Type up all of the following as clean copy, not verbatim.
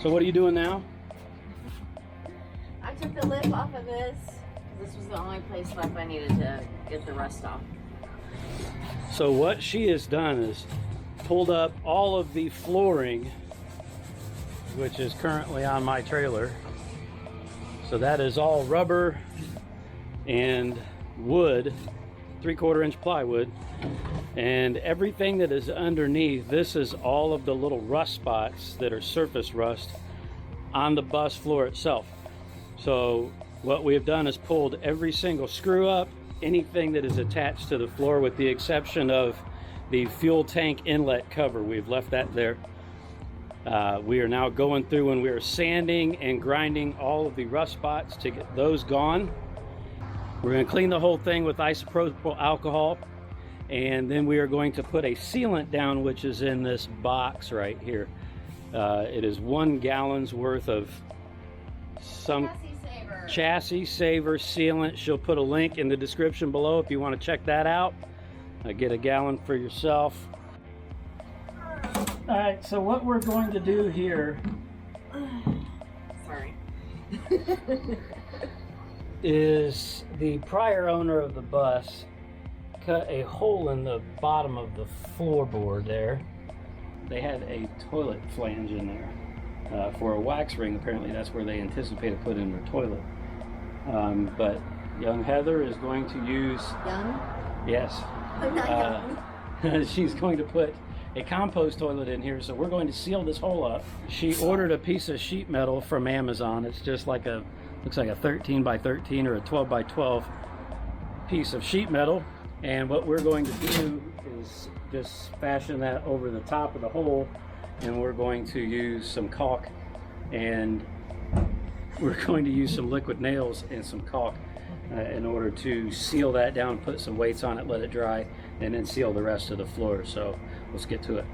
So what are you doing now? I took the lip off of this. This was the only place left I needed to get the rust off. So what she has done is pulled up all of the flooring, which is currently on my trailer. So that is all rubber and wood, 3/4 inch plywood, and everything that is underneath, this is all of the little rust spots that are surface rust on the bus floor itself. So what we have done is pulled every single screw up, anything that is attached to the floor with the exception of the fuel tank inlet cover. We've left that there. We are now going through and we are sanding and grinding all of the rust spots to get those gone. We're going to clean the whole thing with isopropyl alcohol, and then we are going to put a sealant down, which is in this box right here. It is 1 gallon's worth of some chassis saver sealant. She'll put a link in the description below if you want to check that out. Get a gallon for yourself. All right, so what we're going to do here Sorry. is the prior owner of the bus cut a hole in the bottom of the floorboard there. They had a toilet flange in there for a wax ring. Apparently that's where they anticipated putting their toilet. But young Heather is going to use... Young? Yes. I'm not young. She's going to put a compost toilet in here, so we're going to seal this hole up. She ordered a piece of sheet metal from Amazon. It's just like a, looks like a 13 by 13 or a 12 by 12 piece of sheet metal. And what we're going to do is just fashion that over the top of the hole, and we're going to use some caulk, and we're going to use some liquid nails and some caulk in order to seal that down, put some weights on it, let it dry, and then seal the rest of the floor. So let's get to it.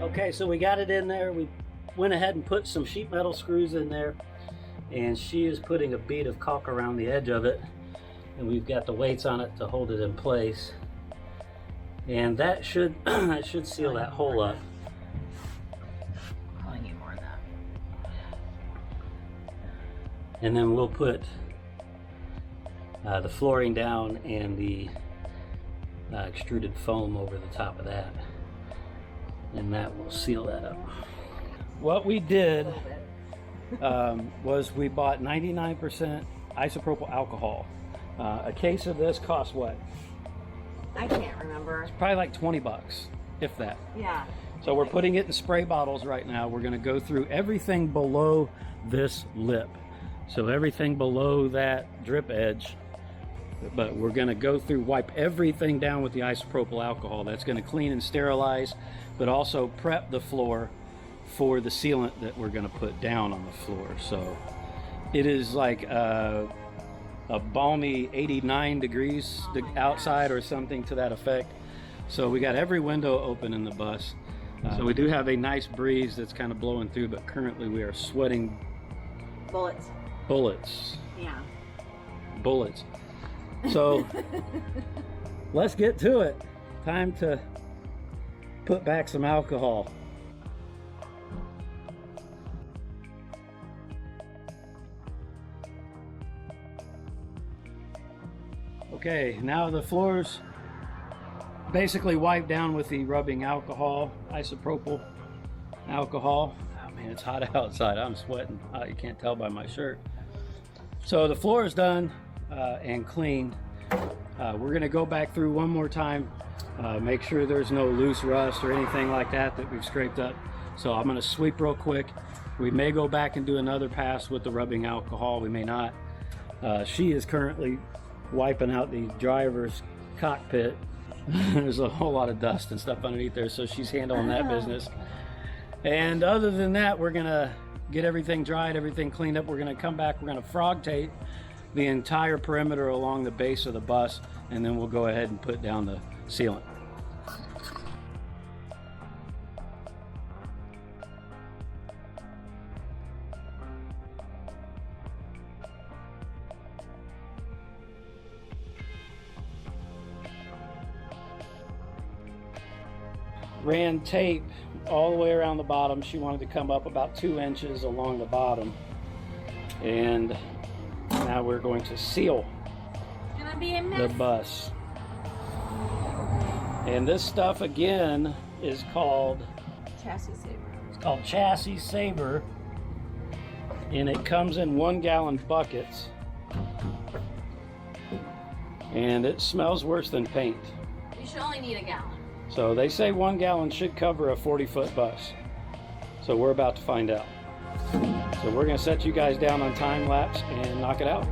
Okay, so we got it in there. We went ahead and put some sheet metal screws in there, and she is putting a bead of caulk around the edge of it, and we've got the weights on it to hold it in place, and that should that should seal that hole up. I need more of that. And then we'll put the flooring down and the extruded foam over the top of that, and that will seal that up. What we did was we bought 99% isopropyl alcohol. A case of this costs what? I can't remember. Probably like 20 bucks, if that. Yeah. So we're putting it in spray bottles right now. We're going to go through everything below this lip. So everything below that drip edge. But we're going to go through, wipe everything down with the isopropyl alcohol. That's going to clean and sterilize, but also prep the floor for the sealant that we're going to put down on the floor. So it is like a balmy 89 degrees outside or something to that effect. So we got every window open in the bus. So we do have a nice breeze that's kind of blowing through, but currently we are sweating Bullets. bullets. Yeah. Bullets. So let's get to it. Time to put back some alcohol. Okay, now the floor's basically wiped down with the rubbing alcohol, isopropyl alcohol. Oh man, it's hot outside. I'm sweating. You can't tell by my shirt. So the floor is done and cleaned. We're gonna go back through one more time, make sure there's no loose rust or anything like that that we've scraped up. So I'm gonna sweep real quick. We may go back and do another pass with the rubbing alcohol, we may not. She is currently wiping out the driver's cockpit. There's a whole lot of dust and stuff underneath there, so she's handling that business. And other than that, we're gonna get everything dried, everything cleaned up. We're gonna come back, we're gonna frog tape the entire perimeter along the base of the bus, and then we'll go ahead and put down the sealant. Ran tape all the way around the bottom. She wanted to come up about 2 inches along the bottom. And now we're going to seal Gonna be a the mess. bus. And this stuff again is called Chassis saver. It's called Chassis Saver, and it comes in 1-gallon buckets, and it smells worse than paint. You should only need a gallon. So they say 1 gallon should cover a 40-foot bus. So we're about to find out. So we're going to set you guys down on time lapse and knock it out.